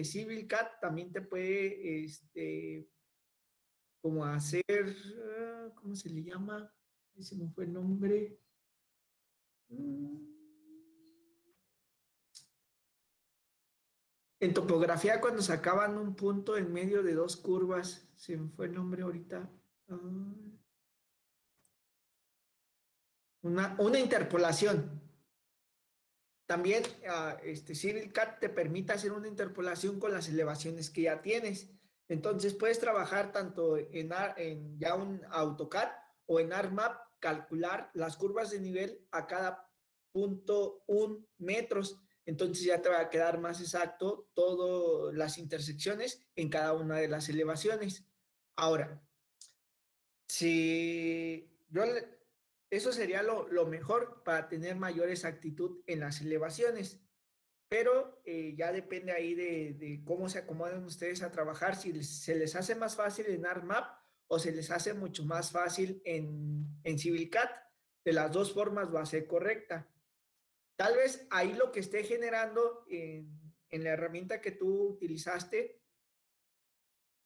Civil CAD también te puede, como hacer, ¿cómo se le llama? Ahí se me fue el nombre. En topografía, cuando sacaban un punto en medio de dos curvas, se me fue el nombre ahorita. Una interpolación. También Civil CAD te permite hacer una interpolación con las elevaciones que ya tienes. Entonces puedes trabajar tanto en ya un AutoCAD o en ArcMap, calcular las curvas de nivel a cada 0.1 metros. Entonces ya te va a quedar más exacto todas las intersecciones en cada una de las elevaciones. Ahora, si yo eso sería lo mejor para tener mayor exactitud en las elevaciones, pero ya depende ahí de cómo se acomodan ustedes a trabajar, si se les hace más fácil en ArcMap o se les hace mucho más fácil en Civil CAD. De las dos formas va a ser correcta. Tal vez ahí lo que esté generando en la herramienta que tú utilizaste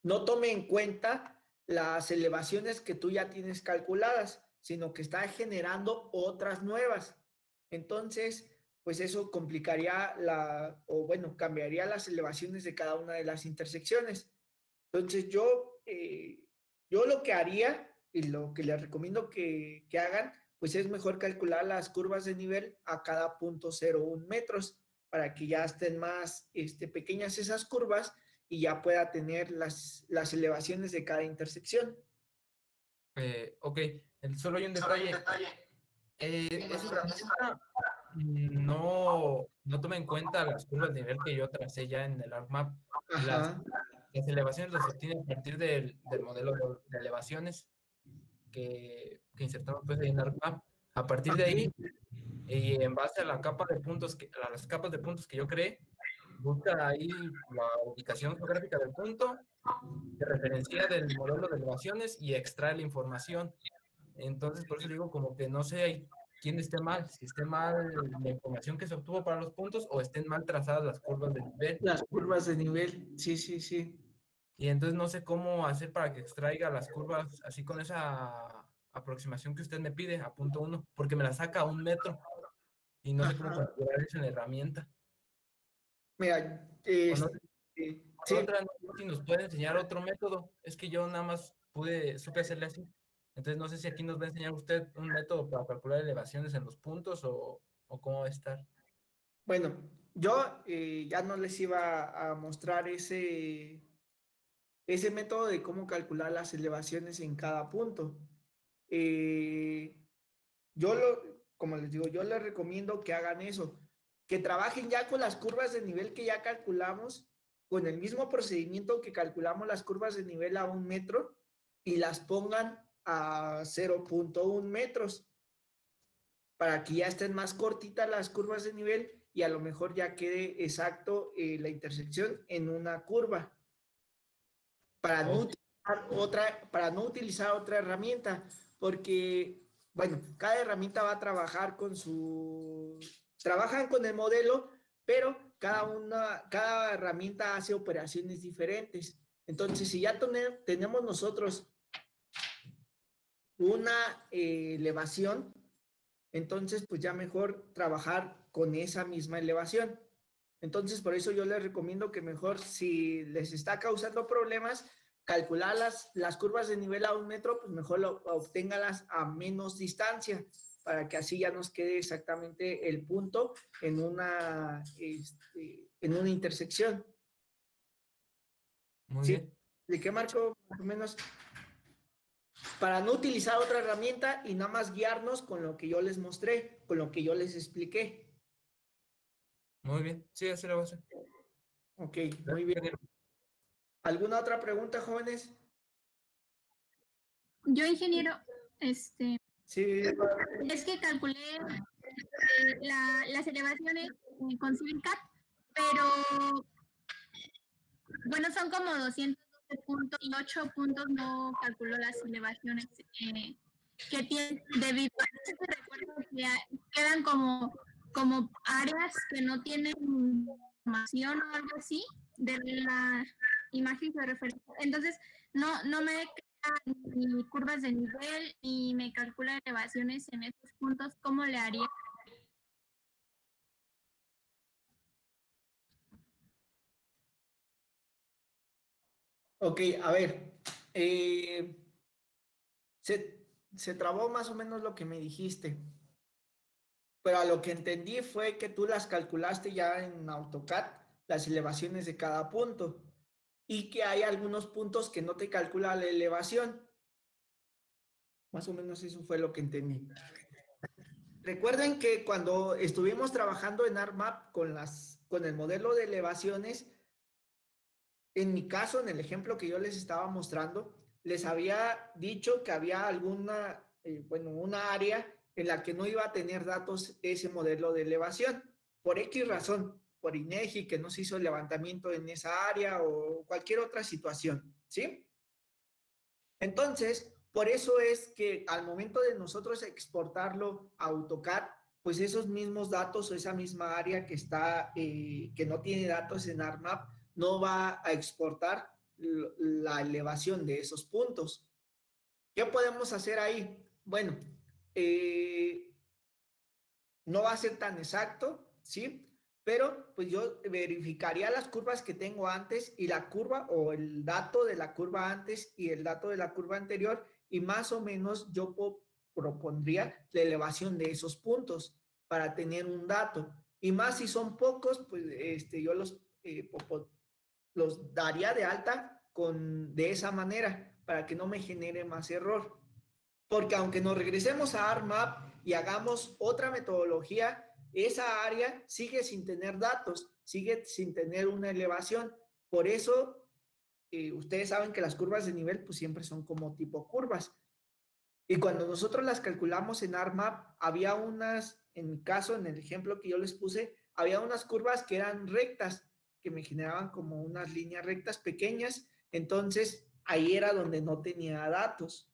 no tome en cuenta las elevaciones que tú ya tienes calculadas, sino que está generando otras nuevas. Entonces, pues eso complicaría cambiaría las elevaciones de cada una de las intersecciones. Entonces, yo lo que haría y lo que les recomiendo que hagan, pues es mejor calcular las curvas de nivel a cada 0.01 metros para que ya estén más pequeñas esas curvas y ya pueda tener las elevaciones de cada intersección. Ok, solo hay un detalle. Esa herramienta no toma en cuenta las curvas de nivel que yo tracé ya en el ArcMap. Las elevaciones las obtiene a partir del modelo de elevaciones que insertamos pues ahí en ArcMap. A partir de ahí, y en base a la capa de puntos a las capas de puntos que yo creé, busca ahí la ubicación geográfica del punto, se referencia del modelo de elevaciones y extrae la información. Entonces, por eso digo, como que no sé quién esté mal, si esté mal la información que se obtuvo para los puntos o estén mal trazadas las curvas de nivel. Las curvas de nivel, sí, sí, sí. Y entonces no sé cómo hacer para que extraiga las curvas así con esa aproximación que usted me pide a 0.1, porque me la saca a 1 metro y no sé cómo configurar eso en la herramienta. Mira, sí. Otra, no sé si nos puede enseñar otro método. Es que yo nada más supe hacerle así. Entonces no sé si aquí nos va a enseñar usted un método para calcular elevaciones en los puntos o cómo va a estar. Bueno, yo ya no les iba a mostrar ese método de cómo calcular las elevaciones en cada punto. Como les digo, yo les recomiendo que hagan eso, que trabajen ya con las curvas de nivel que ya calculamos, con el mismo procedimiento que calculamos las curvas de nivel a 1 metro y las pongan a 0.1 metros para que ya estén más cortitas las curvas de nivel y a lo mejor ya quede exacto la intersección en una curva para no utilizar otra herramienta, porque, bueno, cada herramienta va a trabajar trabajan con el modelo, pero cada herramienta hace operaciones diferentes. Entonces, si ya tenemos nosotros una elevación, entonces pues ya mejor trabajar con esa misma elevación. Entonces, por eso yo les recomiendo que mejor, si les está causando problemas, calcular las curvas de nivel a 1 metro, pues mejor obténgalas a menos distancia, para que así ya nos quede exactamente el punto en una intersección. Muy bien. ¿De qué marco más o menos? Para no utilizar otra herramienta y nada más guiarnos con lo que yo les mostré, con lo que yo les expliqué. Muy bien, sí, así lo voy a hacer. Ok, muy bien. ¿Alguna otra pregunta, jóvenes? Yo, ingeniero, sí. Es que calculé las elevaciones con Civil CAD, pero bueno, son como 212 puntos y 8 puntos no calculó las elevaciones que tienen debido a eso. Recuerdo que quedan como áreas que no tienen información o algo así. de la imagen de referencia. Entonces, no me crea ni curvas de nivel, ni me calcula elevaciones en esos puntos. ¿Cómo le haría? Ok, a ver. Se trabó más o menos lo que me dijiste, pero a lo que entendí fue que tú las calculaste ya en AutoCAD, las elevaciones de cada punto, y que hay algunos puntos que no te calcula la elevación. Más o menos eso fue lo que entendí. Recuerden que cuando estuvimos trabajando en ArcMap con el modelo de elevaciones, en mi caso, en el ejemplo que yo les estaba mostrando, les había dicho que había una área en la que no iba a tener datos ese modelo de elevación, por X razón, por INEGI, que no se hizo el levantamiento en esa área o cualquier otra situación, ¿sí? Entonces, por eso es que al momento de nosotros exportarlo a AutoCAD, pues esos mismos datos o esa misma área que está, que no tiene datos en ArcMap, no va a exportar la elevación de esos puntos. ¿Qué podemos hacer ahí? Bueno, no va a ser tan exacto, ¿sí? Pero pues yo verificaría las curvas que tengo antes y la curva o el dato de la curva antes y el dato de la curva anterior y más o menos yo propondría la elevación de esos puntos para tener un dato. Y más si son pocos, pues yo los daría de alta de esa manera para que no me genere más error. Porque aunque nos regresemos a ArcMap y hagamos otra metodología, esa área sigue sin tener datos, sigue sin tener una elevación. Por eso, ustedes saben que las curvas de nivel pues siempre son como tipo curvas. Y cuando nosotros las calculamos en ArcMap, había unas, en mi caso, en el ejemplo que yo les puse, había unas curvas que eran rectas, que me generaban como unas líneas rectas pequeñas. Entonces, ahí era donde no tenía datos.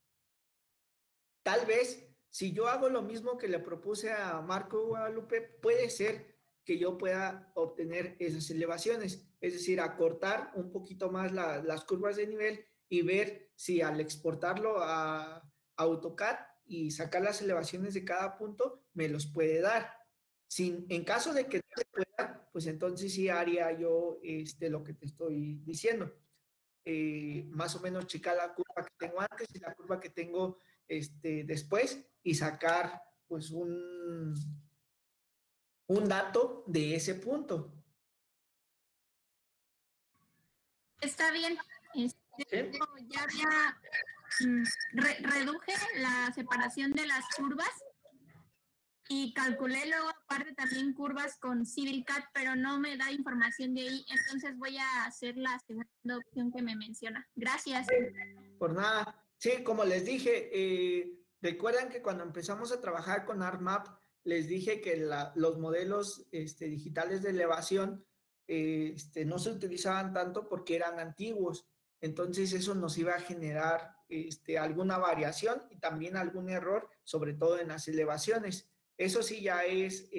Tal vez, si yo hago lo mismo que le propuse a Marco Guadalupe, puede ser que yo pueda obtener esas elevaciones, es decir, acortar un poquito más las curvas de nivel y ver si al exportarlo a AutoCAD y sacar las elevaciones de cada punto, me los puede dar. En caso de que no se pueda, pues entonces sí haría yo lo que te estoy diciendo. Más o menos checar la curva que tengo antes y la curva que tengo después y sacar pues un dato de ese punto. Está bien. ¿Sí? Ya había reduje la separación de las curvas y calculé luego aparte también curvas con CivilCAD, pero no me da información de ahí, entonces voy a hacer la segunda opción que me menciona. Gracias. Por nada. Sí, como les dije, recuerdan que cuando empezamos a trabajar con ArcMap, les dije que los modelos digitales de elevación no se utilizaban tanto porque eran antiguos. Entonces eso nos iba a generar alguna variación y también algún error, sobre todo en las elevaciones. Eso sí ya es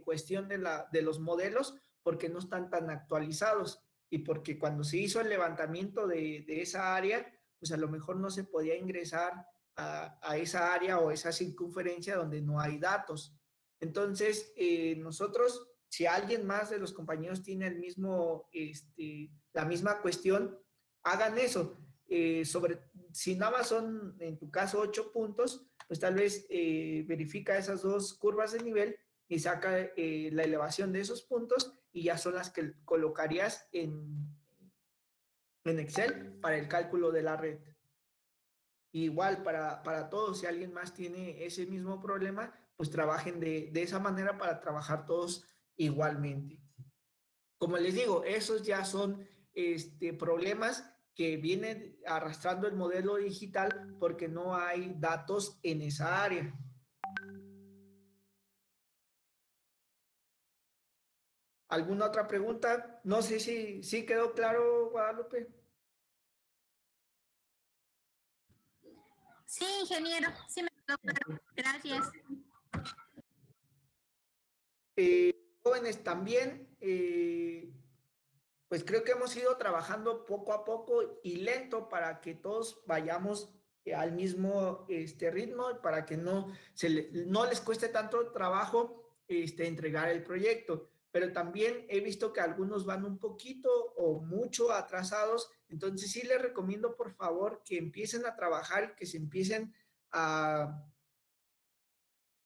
cuestión de los modelos porque no están tan actualizados y porque cuando se hizo el levantamiento de esa área, pues a lo mejor no se podía ingresar a esa área o esa circunferencia donde no hay datos. Entonces, nosotros, si alguien más de los compañeros tiene la misma cuestión, hagan eso. Si nada más son, en tu caso, 8 puntos, pues tal vez verifica esas dos curvas de nivel y saca la elevación de esos puntos y ya son las que colocarías en Excel para el cálculo de la red. Igual para todos, si alguien más tiene ese mismo problema, pues trabajen de esa manera para trabajar todos igualmente. Como les digo, esos ya son problemas que vienen arrastrando el modelo digital porque no hay datos en esa área. ¿Alguna otra pregunta? No sé si quedó claro, Guadalupe. Sí, ingeniero, sí me quedó claro. Gracias. Jóvenes también, pues creo que hemos ido trabajando poco a poco y lento para que todos vayamos al mismo ritmo, para que no les cueste tanto trabajo entregar el proyecto. Pero también he visto que algunos van un poquito o mucho atrasados, entonces sí les recomiendo por favor que empiecen a trabajar, que se empiecen a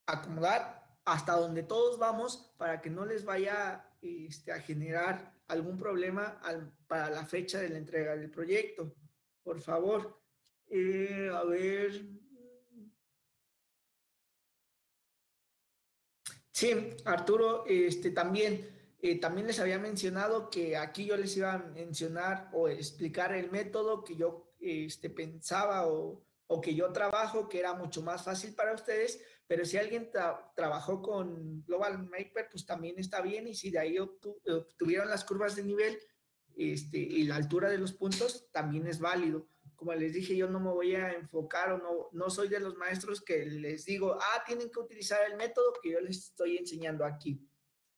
acomodar hasta donde todos vamos para que no les vaya a generar algún problema para la fecha de la entrega del proyecto. Por favor. A ver. Sí, Arturo, también les había mencionado que aquí yo les iba a mencionar o explicar el método que yo pensaba o que yo trabajo, que era mucho más fácil para ustedes, pero si alguien trabajó con Global Maper, pues también está bien, y si de ahí obtuvieron las curvas de nivel y la altura de los puntos, también es válido. Como les dije, yo no me voy a enfocar o no soy de los maestros que les digo, tienen que utilizar el método que yo les estoy enseñando aquí.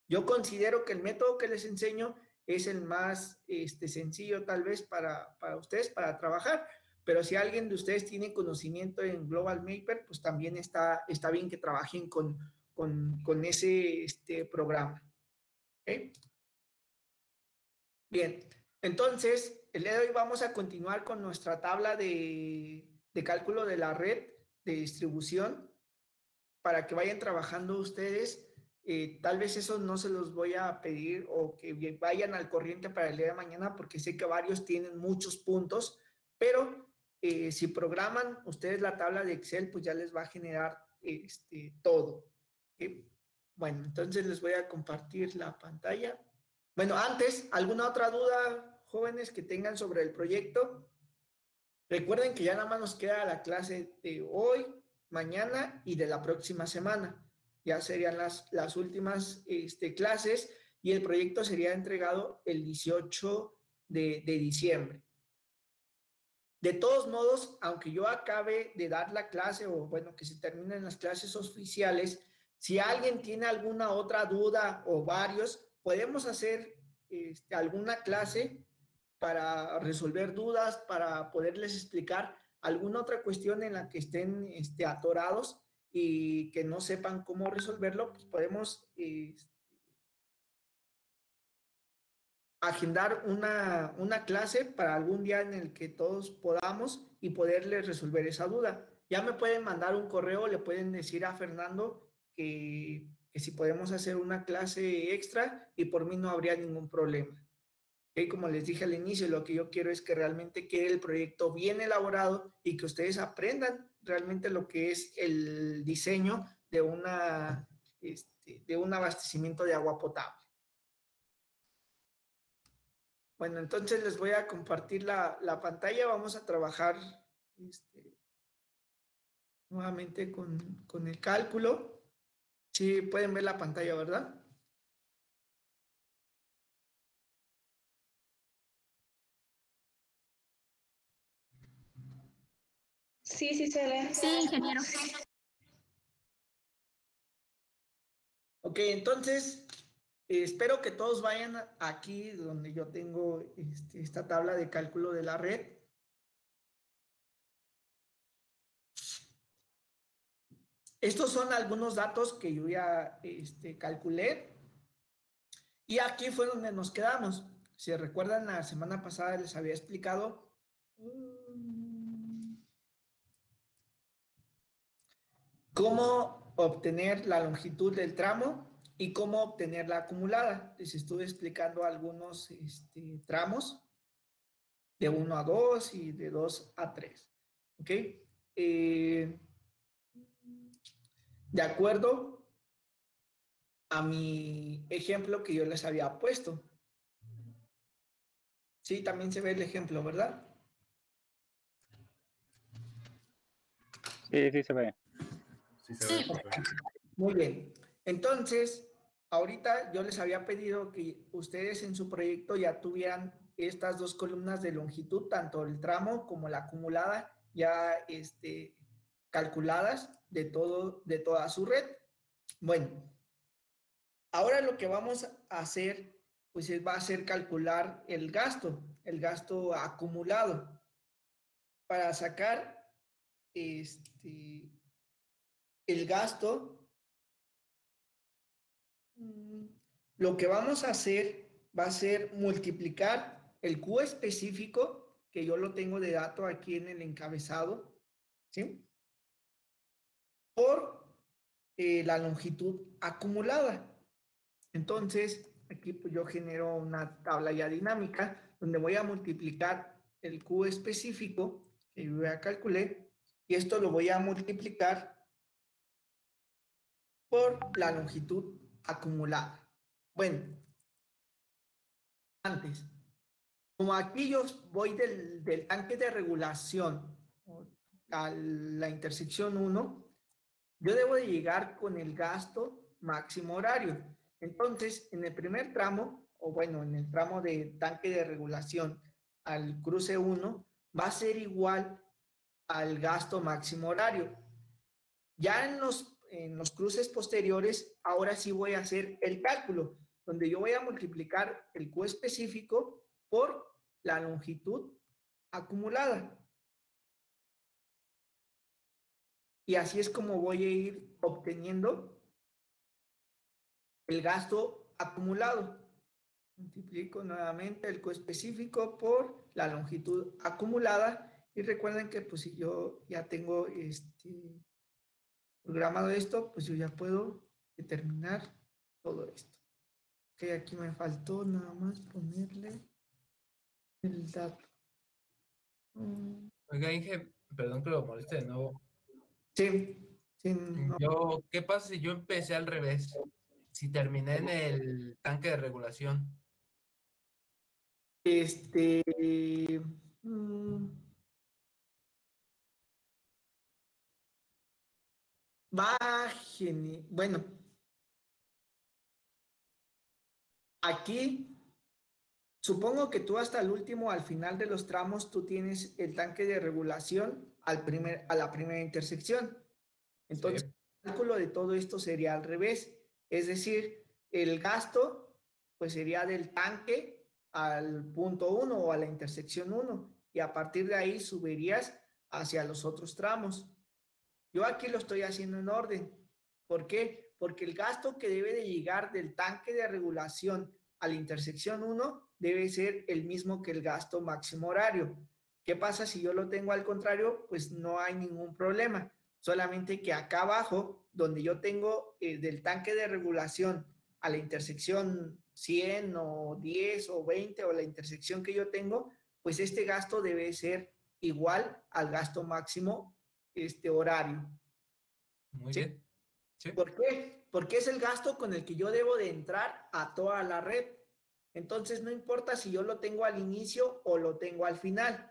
Yo considero que el método que les enseño es el más sencillo tal vez para ustedes, para trabajar, pero si alguien de ustedes tiene conocimiento en Global Maper, pues también está bien que trabajen con ese programa. ¿Okay? Bien, entonces, el día de hoy vamos a continuar con nuestra tabla de cálculo de la red de distribución para que vayan trabajando ustedes. Tal vez eso no se los voy a pedir o que vayan al corriente para el día de mañana porque sé que varios tienen muchos puntos, pero si programan ustedes la tabla de Excel, pues ya les va a generar todo. ¿Okay? Bueno, entonces les voy a compartir la pantalla. Bueno, antes, ¿alguna otra duda, jóvenes, que tengan sobre el proyecto? Recuerden que ya nada más nos queda la clase de hoy, mañana y de la próxima semana. Ya serían las últimas clases y el proyecto sería entregado el 18 de diciembre. De todos modos, aunque yo acabe de dar la clase o bueno, que se terminen las clases oficiales, si alguien tiene alguna otra duda o varios, podemos hacer alguna clase para resolver dudas, para poderles explicar alguna otra cuestión en la que estén atorados y que no sepan cómo resolverlo, pues podemos agendar una clase para algún día en el que todos podamos y poderles resolver esa duda. Ya me pueden mandar un correo, le pueden decir a Fernando que si podemos hacer una clase extra y por mí no habría ningún problema. ¿Okay? Como les dije al inicio, lo que yo quiero es que realmente quede el proyecto bien elaborado y que ustedes aprendan realmente lo que es el diseño de de un abastecimiento de agua potable. Bueno, entonces les voy a compartir la pantalla. Vamos a trabajar nuevamente con el cálculo. Sí, pueden ver la pantalla, ¿verdad? Sí, sí se ve. Sí, ingeniero. Ok, entonces espero que todos vayan aquí donde yo tengo esta tabla de cálculo de la red. Estos son algunos datos que yo ya calculé. Y aquí fue donde nos quedamos. Si recuerdan, la semana pasada les había explicado cómo obtener la longitud del tramo y cómo obtener la acumulada. Les estuve explicando algunos tramos de 1 a 2 y de 2 a 3. ¿Ok? De acuerdo a mi ejemplo que yo les había puesto. Sí, también se ve el ejemplo, ¿verdad? Sí, sí se ve. Sí se ve. Muy bien. Entonces, ahorita yo les había pedido que ustedes en su proyecto ya tuvieran estas dos columnas de longitud, tanto el tramo como la acumulada, ya calculadas de toda su red. Bueno, ahora lo que vamos a hacer pues va a ser calcular el gasto acumulado. Para sacar el gasto, lo que vamos a hacer va a ser multiplicar el Q específico, que yo lo tengo de dato aquí en el encabezado, ¿sí? Por la longitud acumulada. Entonces, aquí pues yo genero una tabla ya dinámica donde voy a multiplicar el Q específico que yo ya calculé y esto lo voy a multiplicar por la longitud acumulada. Bueno, antes, como aquí yo voy del tanque de regulación a la intersección 1, yo debo de llegar con el gasto máximo horario. Entonces, en el primer tramo, o bueno, en el tramo de tanque de regulación al cruce 1, va a ser igual al gasto máximo horario. Ya en los cruces posteriores, ahora sí voy a hacer el cálculo, donde yo voy a multiplicar el Q específico por la longitud acumulada. Y así es como voy a ir obteniendo el gasto acumulado. Multiplico nuevamente el Q específico por la longitud acumulada. Y recuerden que pues si yo ya tengo programado esto, pues yo ya puedo determinar todo esto. Ok, aquí me faltó nada más ponerle el dato. Oiga, Inge, perdón que lo moleste de nuevo. Sí, sí, no. ¿Qué pasa si yo empecé al revés? Si terminé en el tanque de regulación. Mm, bueno, aquí supongo que tú hasta el último, al final de los tramos, tú tienes el tanque de regulación a la primera intersección. Entonces, Sí. el cálculo de todo esto sería al revés. Es decir, el gasto, pues sería del tanque al punto 1 o a la intersección 1. Y a partir de ahí subirías hacia los otros tramos. Yo aquí lo estoy haciendo en orden. ¿Por qué? Porque el gasto que debe de llegar del tanque de regulación a la intersección 1 debe ser el mismo que el gasto máximo horario. ¿Qué pasa si yo lo tengo al contrario? Pues no hay ningún problema. Solamente que acá abajo, donde yo tengo del tanque de regulación a la intersección 100 o 10 o 20 o la intersección que yo tengo, pues este gasto debe ser igual al gasto máximo horario. Muy ¿Sí? bien. Sí. ¿Por qué? Porque es el gasto con el que yo debo de entrar a toda la red. Entonces, no importa si yo lo tengo al inicio o lo tengo al final.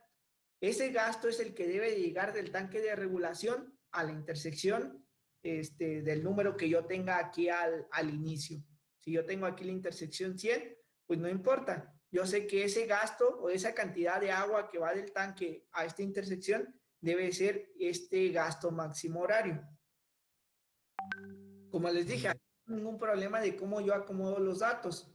Ese gasto es el que debe de llegar del tanque de regulación a la intersección del número que yo tenga aquí al inicio. Si yo tengo aquí la intersección 100, pues no importa. Yo sé que ese gasto o esa cantidad de agua que va del tanque a esta intersección debe ser este gasto máximo horario. Como les dije, no hay ningún problema de cómo yo acomodo los datos.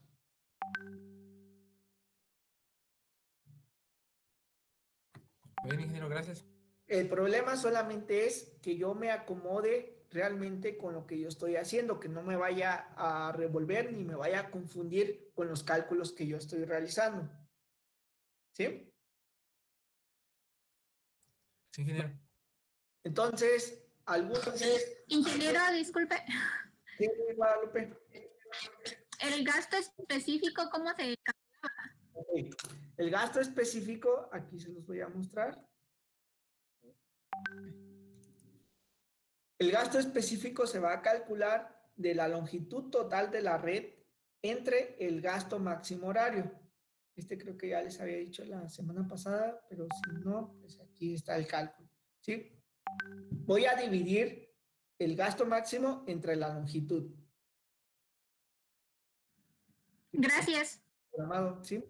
Muy bien, ingeniero, gracias. El problema solamente es que yo me acomode realmente con lo que yo estoy haciendo, que no me vaya a revolver ni me vaya a confundir con los cálculos que yo estoy realizando. ¿Sí? Sí, ingeniero. Entonces, algunos... Ingeniero, disculpe. Sí, Guadalupe. El gasto específico, ¿cómo se calcula? Okay. El gasto específico, aquí se los voy a mostrar. El gasto específico se va a calcular de la longitud total de la red entre el gasto máximo horario. Creo que ya les había dicho la semana pasada, pero si no, pues aquí está el cálculo. ¿Sí? Voy a dividir el gasto máximo entre la longitud. Gracias. ¿Sí?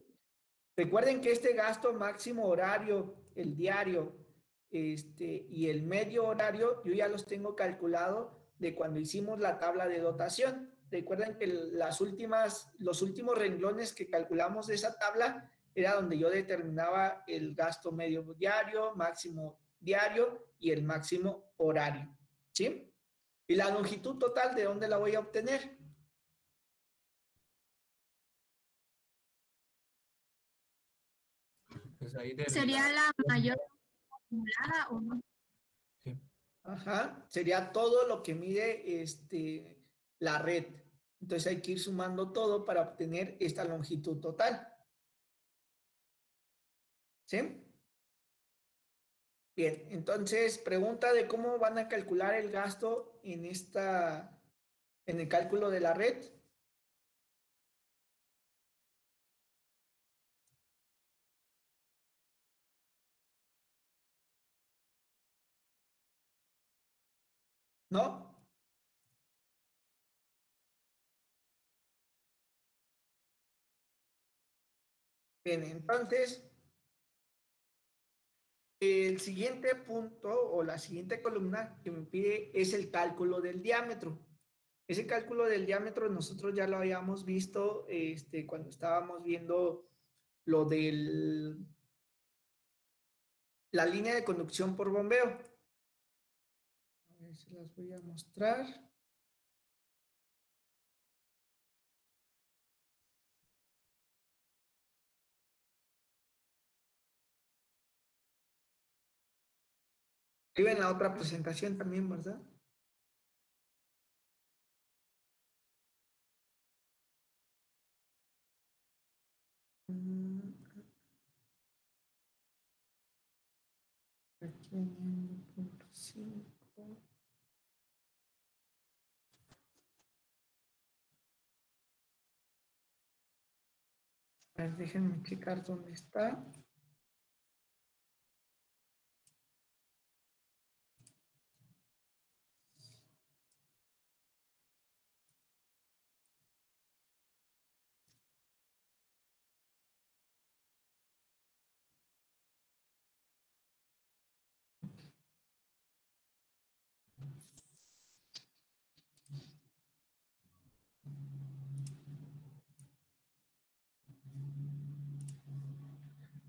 Recuerden que este gasto máximo horario, el diario, y el medio horario, yo ya los tengo calculado de cuando hicimos la tabla de dotación. recuerden que los últimos renglones que calculamos de esa tabla era donde yo determinaba el gasto medio diario, máximo diario y el máximo horario, ¿sí? Y la longitud total, ¿de dónde la voy a obtener? Pues ahí ¿Sería la mayor acumulada o no? Sí. Ajá, sería todo lo que mide la red. Entonces hay que ir sumando todo para obtener esta longitud total. ¿Sí? Bien, entonces pregunta de cómo van a calcular el gasto en el cálculo de la red. ¿No? Bien, entonces el siguiente punto o la siguiente columna que me pide es el cálculo del diámetro. Ese cálculo del diámetro nosotros ya lo habíamos visto cuando estábamos viendo lo de la línea de conducción por bombeo. A ver si las voy a mostrar. Iba en la otra presentación también, ¿verdad? Aquí en el punto 5. A ver, déjenme checar dónde está.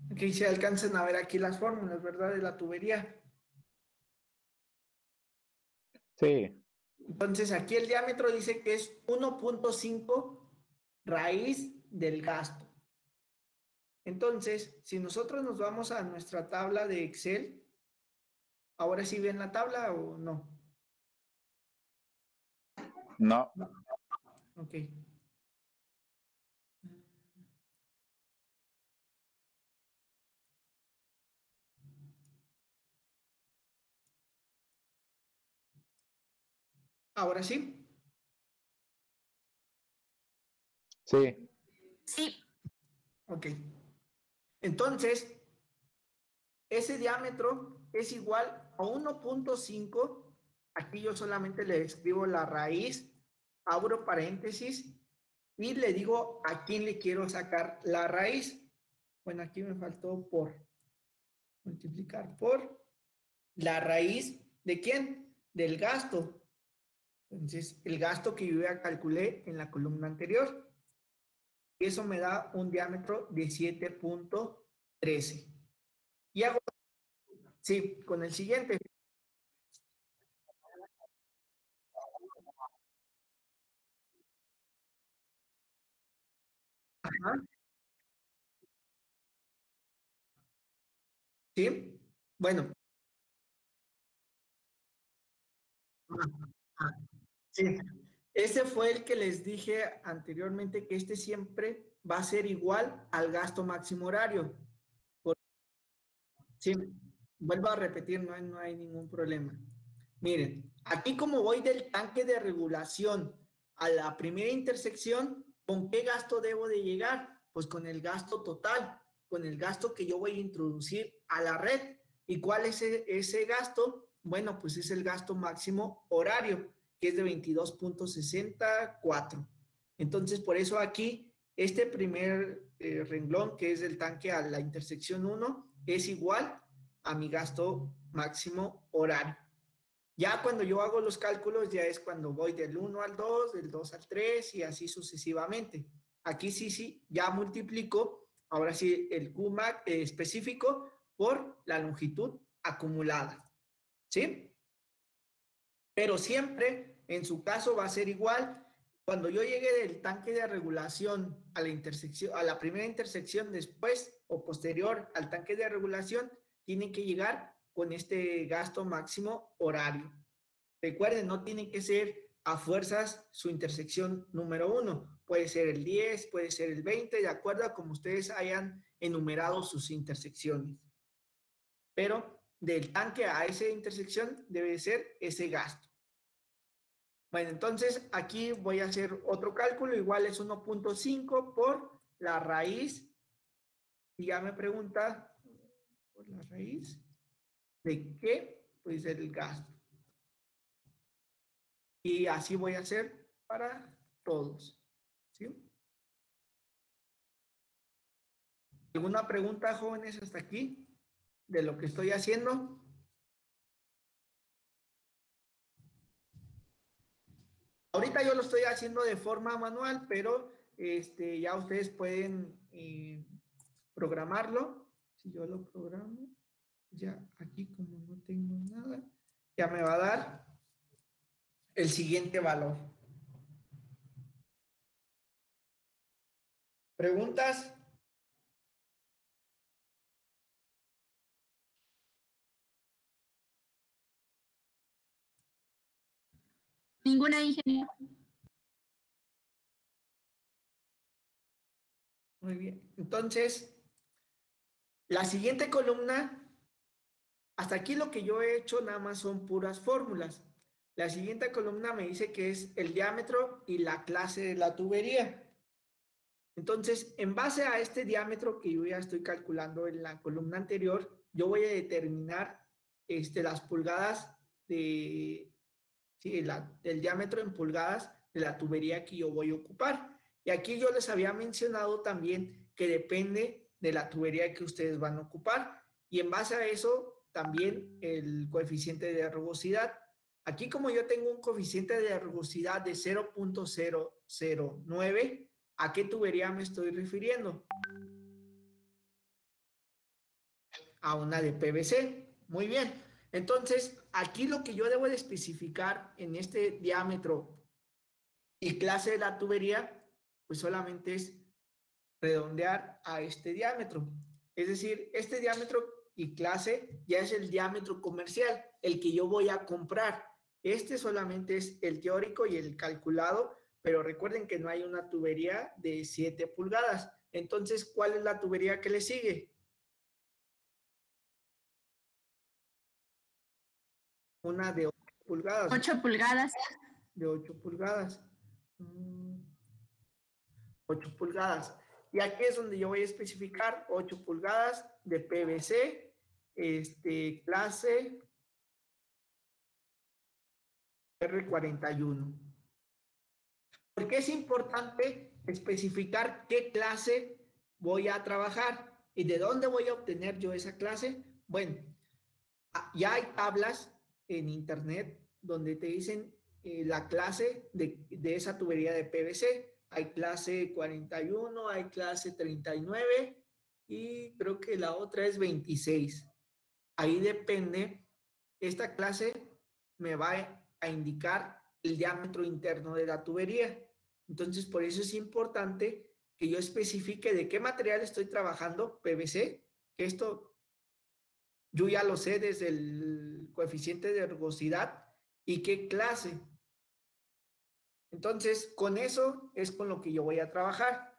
Aquí se alcanzan a ver aquí las fórmulas, ¿verdad? De la tubería. Sí. Entonces aquí el diámetro dice que es 1.5 raíz del gasto. Entonces, si nosotros nos vamos a nuestra tabla de Excel, ¿ahora sí ven la tabla o no? No. Ok. ¿Ahora sí? Sí. Sí. Ok. Entonces, ese diámetro es igual a 1.5. Aquí yo solamente le escribo la raíz, abro paréntesis y le digo a quién le quiero sacar la raíz. Bueno, aquí me faltó por multiplicar por la raíz de quién? Del gasto. Entonces, el gasto que yo ya calculé en la columna anterior. Y eso me da un diámetro de 7.13. Y hago, sí, con el siguiente. Ajá. ¿Sí? Bueno. Sí. Ese fue el que les dije anteriormente que este siempre va a ser igual al gasto máximo horario. Sí, vuelvo a repetir, no hay ningún problema. Miren, aquí como voy del tanque de regulación a la primera intersección, ¿con qué gasto debo de llegar? Pues con el gasto total, con el gasto que yo voy a introducir a la red. ¿Y cuál es ese gasto? Bueno, pues es el gasto máximo horario, que es de 22.64. Entonces, por eso aquí, este primer renglón, que es del tanque a la intersección 1, es igual a mi gasto máximo horario. Ya cuando yo hago los cálculos, ya es cuando voy del 1 al 2, del 2 al 3 y así sucesivamente. Aquí sí, ya multiplico, ahora sí, el Qmax específico por la longitud acumulada, ¿sí? Pero siempre, en su caso, va a ser igual. Cuando yo llegue del tanque de regulación a la intersección, a la primera intersección después o posterior al tanque de regulación, tienen que llegar con este gasto máximo horario. Recuerden, no tiene que ser a fuerzas su intersección número 1. Puede ser el 10, puede ser el 20, de acuerdo a como ustedes hayan enumerado sus intersecciones. Pero del tanque a esa intersección debe ser ese gasto. Bueno, entonces aquí voy a hacer otro cálculo, igual es 1.5 por la raíz, y ya me pregunta, ¿por la raíz de qué? Pues del gasto. Y así voy a hacer para todos, ¿sí? ¿Alguna pregunta, jóvenes, hasta aquí de lo que estoy haciendo? Ahorita yo lo estoy haciendo de forma manual, pero ya ustedes pueden programarlo. Si yo lo programo, ya aquí como no tengo nada, ya me va a dar el siguiente valor. ¿Preguntas? Ninguna, ingeniero. Muy bien. Entonces, la siguiente columna, hasta aquí lo que yo he hecho nada más son puras fórmulas. La siguiente columna me dice que es el diámetro y la clase de la tubería. Entonces, en base a este diámetro que yo ya estoy calculando en la columna anterior, yo voy a determinar las pulgadas de, sí, el diámetro en pulgadas de la tubería que yo voy a ocupar. Y aquí yo les había mencionado también que depende de la tubería que ustedes van a ocupar. Y en base a eso, también el coeficiente de rugosidad. Aquí como yo tengo un coeficiente de rugosidad de 0.009, ¿a qué tubería me estoy refiriendo? A una de PVC. Muy bien. Entonces, aquí lo que yo debo de especificar en este diámetro y clase de la tubería, pues solamente es redondear a este diámetro. Es decir, este diámetro y clase ya es el diámetro comercial, el que yo voy a comprar. Este solamente es el teórico y el calculado, pero recuerden que no hay una tubería de 7 pulgadas. Entonces, ¿cuál es la tubería que le sigue? Una de 8 pulgadas. 8 pulgadas. De 8 pulgadas. 8 pulgadas. Y aquí es donde yo voy a especificar 8 pulgadas de PVC, clase R41. ¿Por qué es importante especificar qué clase voy a trabajar y de dónde voy a obtener yo esa clase? Bueno, ya hay tablas en internet donde te dicen la clase de esa tubería de PVC. Hay clase 41, hay clase 39 y creo que la otra es 26. Ahí depende, esta clase me va a indicar el diámetro interno de la tubería. Entonces, por eso es importante que yo especifique de qué material estoy trabajando, PVC, que esto yo ya lo sé desde el coeficiente de rugosidad y qué clase. Entonces, con eso es con lo que yo voy a trabajar.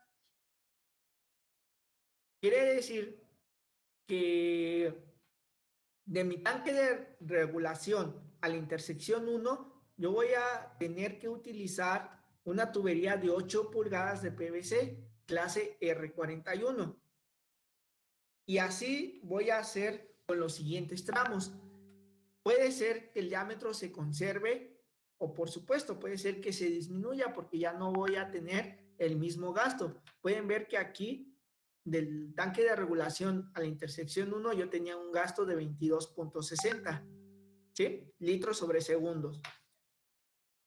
Quiere decir que de mi tanque de regulación a la intersección 1, yo voy a tener que utilizar una tubería de 8 pulgadas de PVC, clase R41. Y así voy a hacer con los siguientes tramos. Puede ser que el diámetro se conserve o por supuesto puede ser que se disminuya porque ya no voy a tener el mismo gasto. Pueden ver que aquí del tanque de regulación a la intersección 1 yo tenía un gasto de 22.60. ¿sí? Litros sobre segundos.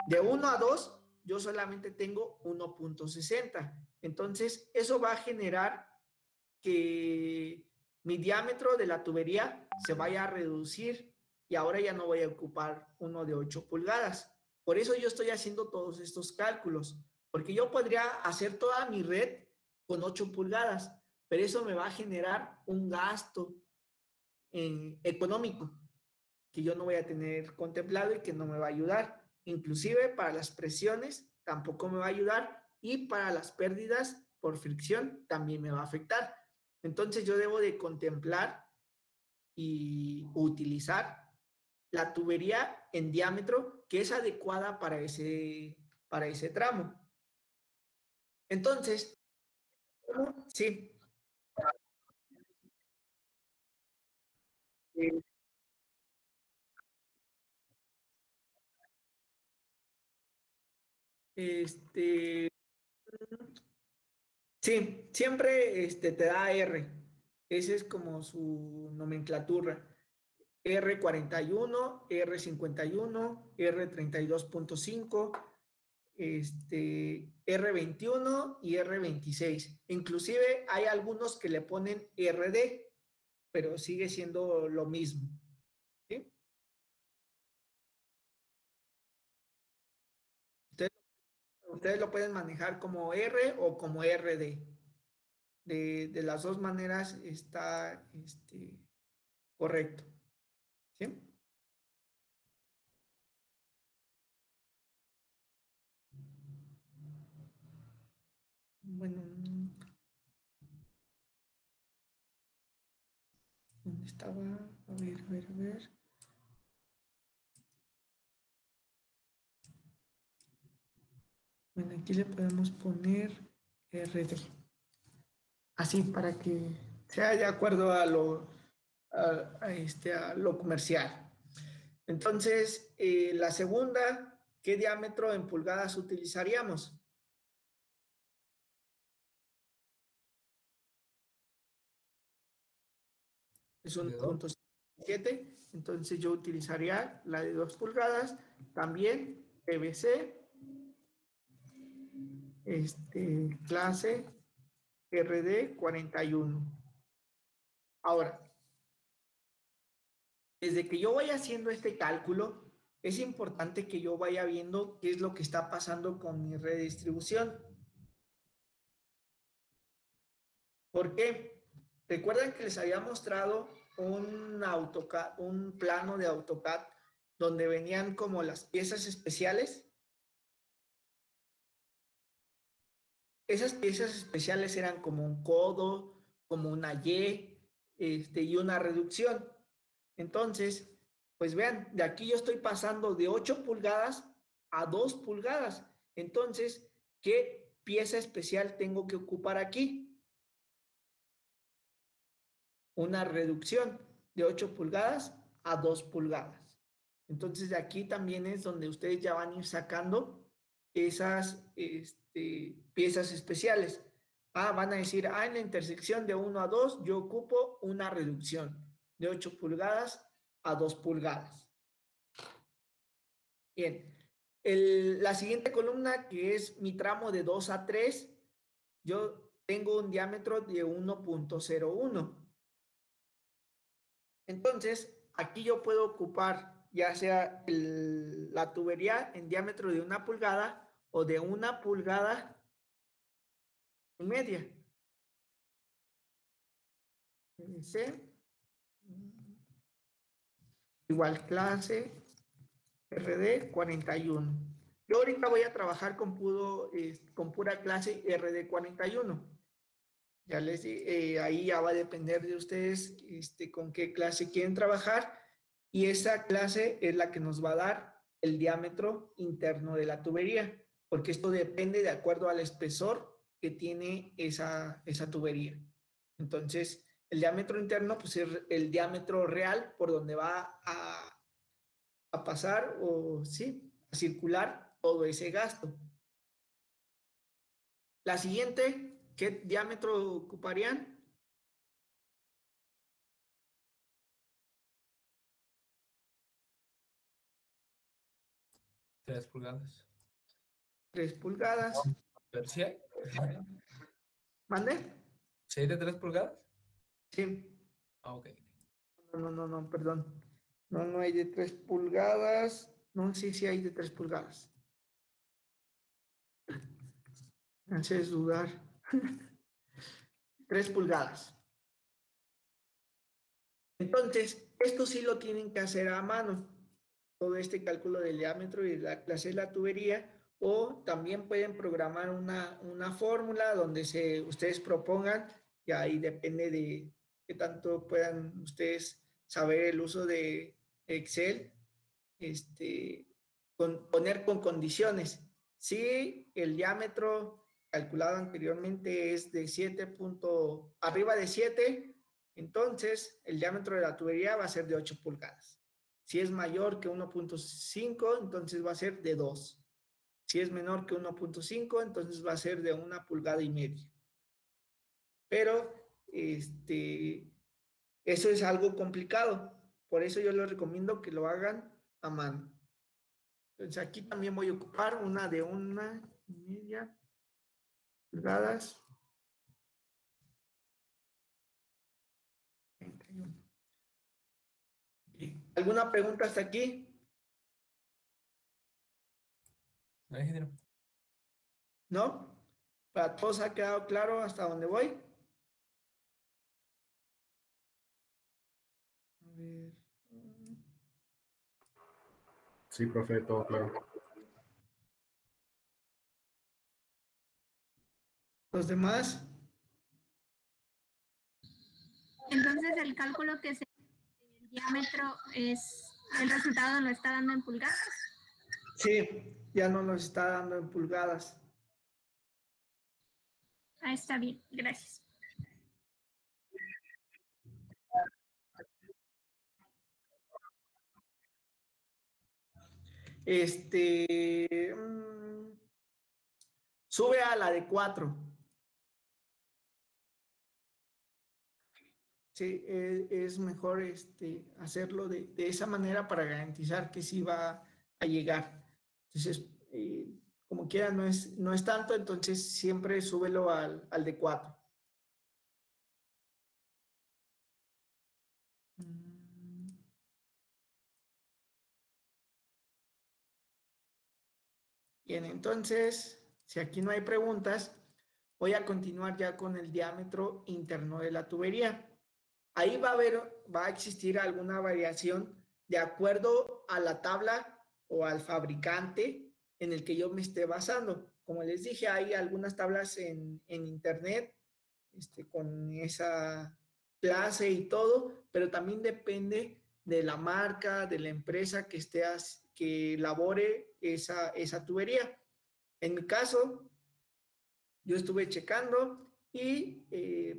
De 1 a 2, yo solamente tengo 1.60. Entonces, eso va a generar que mi diámetro de la tubería se vaya a reducir y ahora ya no voy a ocupar uno de 8 pulgadas. Por eso yo estoy haciendo todos estos cálculos, porque yo podría hacer toda mi red con 8 pulgadas, pero eso me va a generar un gasto económico que yo no voy a tener contemplado y que no me va a ayudar. Inclusive para las presiones tampoco me va a ayudar y para las pérdidas por fricción también me va a afectar. Entonces yo debo de contemplar y utilizar la tubería en diámetro que es adecuada para ese tramo. Entonces, sí. Este, sí, siempre te da R. Esa es como su nomenclatura. R41, R51, R32.5, R21 y R26. Inclusive hay algunos que le ponen RD, pero sigue siendo lo mismo. ¿Sí? Ustedes lo pueden manejar como R o como RD. De las dos maneras está correcto. ¿Sí? Bueno, ¿dónde estaba? A ver, a ver, a ver. Bueno, aquí le podemos poner RD. Así para que sea de acuerdo a lo comercial. Entonces, la segunda, ¿qué diámetro en pulgadas utilizaríamos? Es 1.7, entonces yo utilizaría la de 2 pulgadas, también PVC, clase RD 41. Ahora, desde que yo vaya haciendo este cálculo, es importante que yo vaya viendo qué es lo que está pasando con mi redistribución. ¿Por qué? Recuerdan que les había mostrado un plano de AutoCAD donde venían como las piezas especiales. Esas piezas especiales eran como un codo, como una Y, y una reducción. Entonces, pues vean, de aquí yo estoy pasando de 8 pulgadas a 2 pulgadas. Entonces, ¿qué pieza especial tengo que ocupar aquí? Una reducción de 8 pulgadas a 2 pulgadas. Entonces, de aquí también es donde ustedes ya van a ir sacando esas piezas especiales. Van a decir, en la intersección de 1 a 2 yo ocupo una reducción de 8 pulgadas a 2 pulgadas. Bien, la siguiente columna, que es mi tramo de 2 a 3, yo tengo un diámetro de 1.01. Entonces, aquí yo puedo ocupar ya sea la tubería en diámetro de 1 pulgada o de 1 pulgada y media. PVC, igual clase RD 41. Yo ahorita voy a trabajar con pura clase RD 41. Ya les ahí ya va a depender de ustedes con qué clase quieren trabajar y esa clase es la que nos va a dar el diámetro interno de la tubería, porque esto depende de acuerdo al espesor que tiene esa tubería. Entonces, el diámetro interno pues es el diámetro real por donde va a pasar o sí, a circular todo ese gasto. La siguiente, ¿qué diámetro ocuparían? 3 pulgadas. 3 pulgadas. Pero sí hay. ¿Mande? ¿Sí hay de 3 pulgadas? Sí. Ah, ok. No, perdón. No hay de 3 pulgadas. No, sí hay de 3 pulgadas. Me haces dudar. 3 pulgadas. Entonces, esto sí lo tienen que hacer a mano, todo este cálculo del diámetro y la clase de la tubería, o también pueden programar una fórmula donde ustedes propongan, y ahí depende de qué tanto puedan ustedes saber el uso de Excel, poner con condiciones. Si el diámetro calculado anteriormente es de 7 arriba de 7, entonces el diámetro de la tubería va a ser de 8 pulgadas. Si es mayor que 1.5, entonces va a ser de 2. Si es menor que 1.5, entonces va a ser de 1,5 pulgadas. Pero eso es algo complicado. Por eso yo les recomiendo que lo hagan a mano. Entonces aquí también voy a ocupar una de 1,5 pulgadas. 31. ¿Alguna pregunta hasta aquí? ¿No, ingeniero? ¿No? ¿Para todos ha quedado claro hasta dónde voy? A ver. Sí, profe, todo claro. ¿Los demás? Entonces el cálculo que se el diámetro es el resultado lo está dando en pulgadas. Sí, ya no nos está dando en pulgadas. Ah, está bien, gracias. Sube a la de 4. Sí, es mejor hacerlo de esa manera para garantizar que sí va a llegar. Entonces, como quiera, no es tanto, entonces siempre súbelo al de 4. Bien, entonces, si aquí no hay preguntas, voy a continuar ya con el diámetro interno de la tubería. Ahí va a existir alguna variación de acuerdo a la tabla o al fabricante en el que yo me esté basando. Como les dije, hay algunas tablas en internet con esa clase y todo, pero también depende de la marca, de la empresa que elabore esa tubería. En mi caso, yo estuve checando y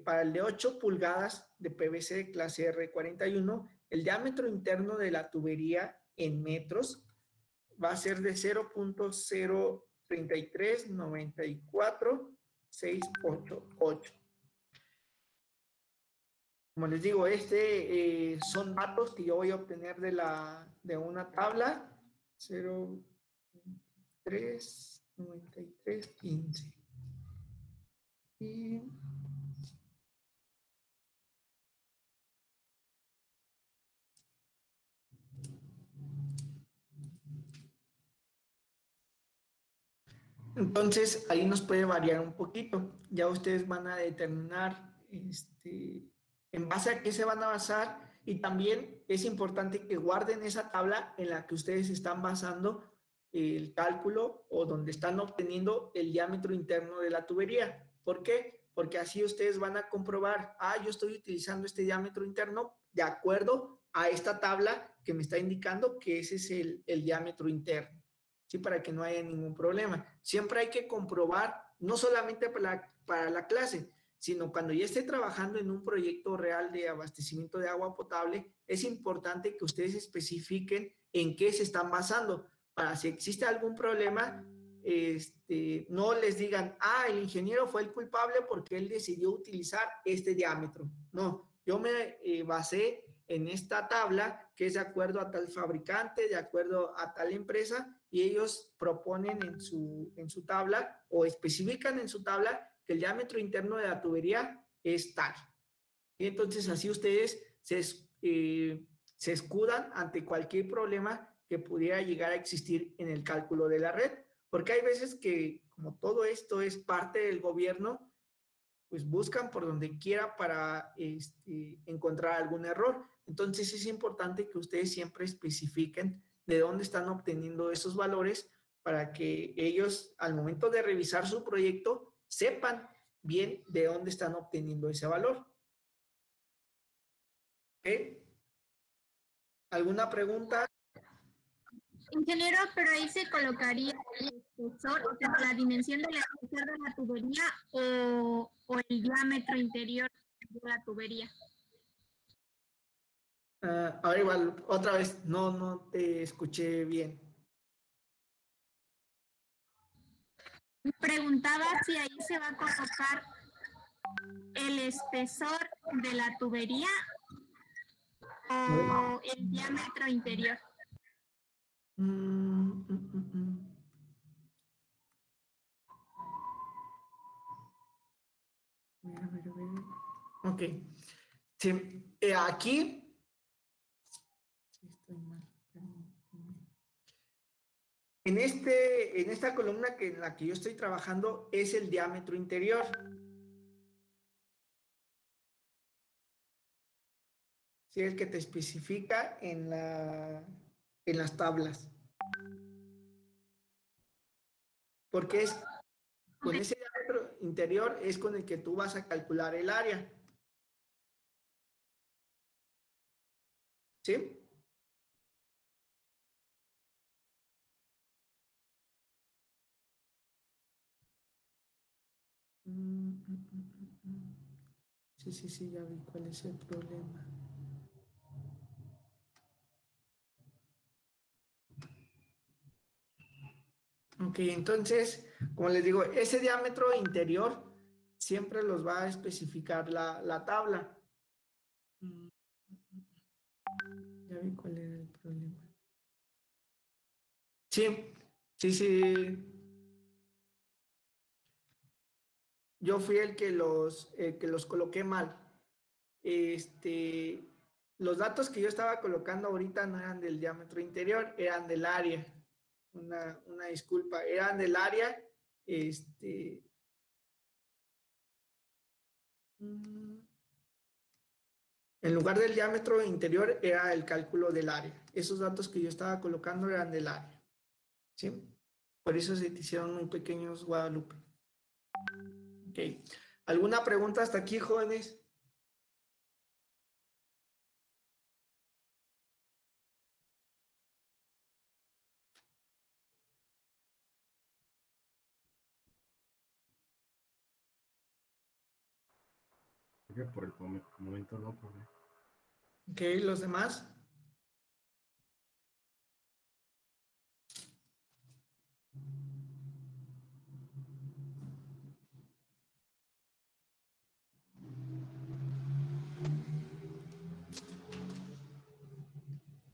para el de 8 pulgadas de PVC clase R41, el diámetro interno de la tubería en metros va a ser de 0.03394,688. Como les digo, son datos que yo voy a obtener de una tabla 0.939315. Y entonces ahí nos puede variar un poquito. Ya ustedes van a determinar en base a qué se van a basar, y también es importante que guarden esa tabla en la que ustedes están basando el cálculo o donde están obteniendo el diámetro interno de la tubería. ¿Por qué? Porque así ustedes van a comprobar, yo estoy utilizando este diámetro interno de acuerdo a esta tabla que me está indicando que ese es el diámetro interno. ¿Sí? Para que no haya ningún problema. Siempre hay que comprobar, no solamente para la clase, sino cuando ya esté trabajando en un proyecto real de abastecimiento de agua potable, es importante que ustedes especifiquen en qué se están basando, para si existe algún problema, no les digan, el ingeniero fue el culpable porque él decidió utilizar este diámetro. No, yo me basé en esta tabla, que es de acuerdo a tal fabricante, de acuerdo a tal empresa, y ellos proponen en su tabla o especifican en su tabla que el diámetro interno de la tubería es tal. Y entonces así ustedes se escudan ante cualquier problema que pudiera llegar a existir en el cálculo de la red, porque hay veces que como todo esto es parte del gobierno, pues buscan por donde quiera para encontrar algún error. Entonces es importante que ustedes siempre especifiquen de dónde están obteniendo esos valores para que ellos al momento de revisar su proyecto sepan bien de dónde están obteniendo ese valor. ¿Ok? ¿Alguna pregunta? Ingeniero, pero ahí se colocaría el espesor, o sea, la dimensión del espesor de la tubería o el diámetro interior de la tubería. Ahora igual, otra vez, no te escuché bien. Preguntaba si ahí se va a colocar el espesor de la tubería o el diámetro interior. A ver. Ok. Sí, aquí. Sí, estoy mal. En esta columna en la que yo estoy trabajando es el diámetro interior. Sí, el que te especifica en las tablas. Porque es con ese diámetro interior es con el que tú vas a calcular el área. ¿Sí? Sí, ya vi cuál es el problema. Ok, entonces, como les digo, ese diámetro interior siempre los va a especificar la tabla. Ya vi cuál era el problema. Sí. Yo fui el que los coloqué mal. Los datos que yo estaba colocando ahorita no eran del diámetro interior, eran del área. Una disculpa, eran del área. En lugar del diámetro interior era el cálculo del área. Esos datos que yo estaba colocando eran del área. ¿Sí? Por eso se te hicieron muy pequeños, Guadalupe. Ok. ¿Alguna pregunta hasta aquí, jóvenes? Por el momento no, profe. Ok, ¿los demás?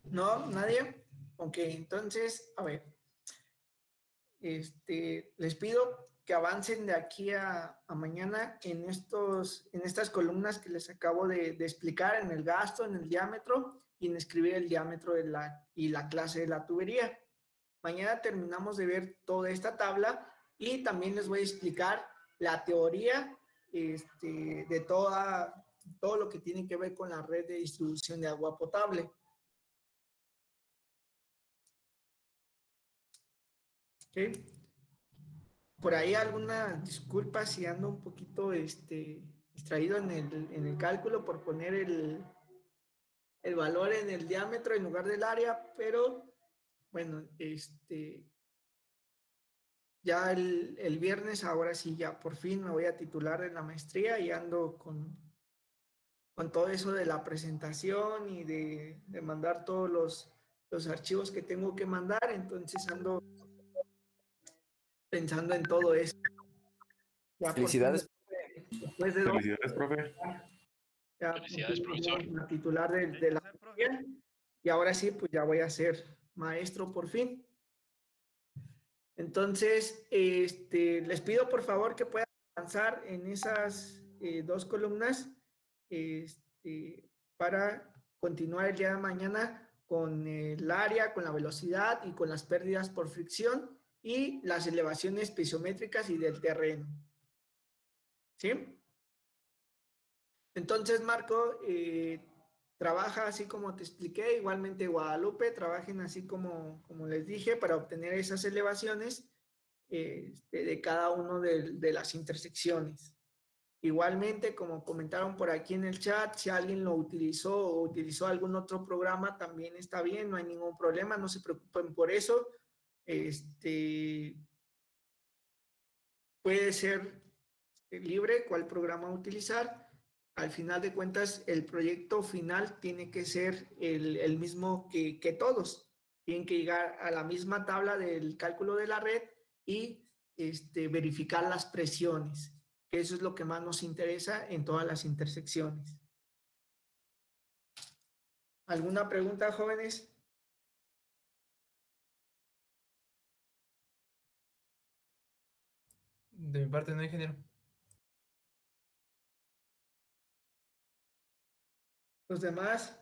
¿No? ¿Nadie? Ok, entonces, a ver. Les pido que avancen de aquí a mañana en estas columnas que les acabo de explicar, en el gasto, en el diámetro y en escribir el diámetro y la clase de la tubería. Mañana terminamos de ver toda esta tabla y también les voy a explicar la teoría de todo lo que tiene que ver con la red de distribución de agua potable. ¿Ok? Por ahí alguna disculpa si ando un poquito distraído en el cálculo por poner el valor en el diámetro en lugar del área, pero bueno, ya el viernes, ahora sí, ya por fin me voy a titular en la maestría y ando con todo eso de la presentación y de mandar todos los archivos que tengo que mandar, entonces ando pensando en todo eso. Ya por fin, Felicidades. después de Felicidades, profe. Ya Felicidades, profesor. la titular de la materia, y ahora sí, pues ya voy a ser maestro por fin. Entonces, les pido por favor que puedan avanzar en esas 2 columnas para continuar el día de mañana con el área, con la velocidad y con las pérdidas por fricción y las elevaciones pisométricas y del terreno. ¿Sí? Entonces, Marco, trabaja así como te expliqué, igualmente Guadalupe, trabajen así como les dije para obtener esas elevaciones de cada uno de las intersecciones. Igualmente, como comentaron por aquí en el chat, si alguien lo utilizó o utilizó algún otro programa, también está bien, no hay ningún problema, no se preocupen por eso. Puede ser libre cuál programa utilizar. Al final de cuentas, el proyecto final tiene que ser el mismo que todos. Tienen que llegar a la misma tabla del cálculo de la red y verificar las presiones, que eso es lo que más nos interesa en todas las intersecciones. ¿Alguna pregunta, jóvenes? De mi parte, no, ingeniero. ¿Los demás?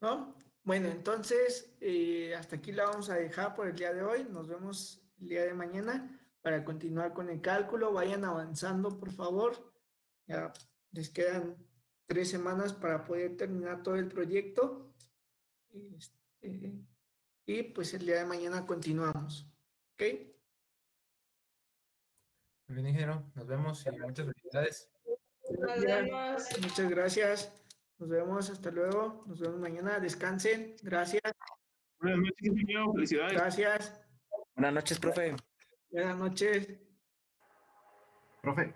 ¿No? Bueno, entonces hasta aquí la vamos a dejar por el día de hoy. Nos vemos el día de mañana para continuar con el cálculo. Vayan avanzando, por favor. Ya les quedan 3 semanas para poder terminar todo el proyecto. Y pues el día de mañana continuamos. ¿Ok? Muy bien, ingeniero. Nos vemos y muchas felicidades. Nos vemos. Muchas gracias. Nos vemos. Hasta luego. Nos vemos mañana. Descansen. Gracias. Buenas noches, ingeniero. Felicidades. Gracias. Buenas noches, profe. Buenas noches. Profe,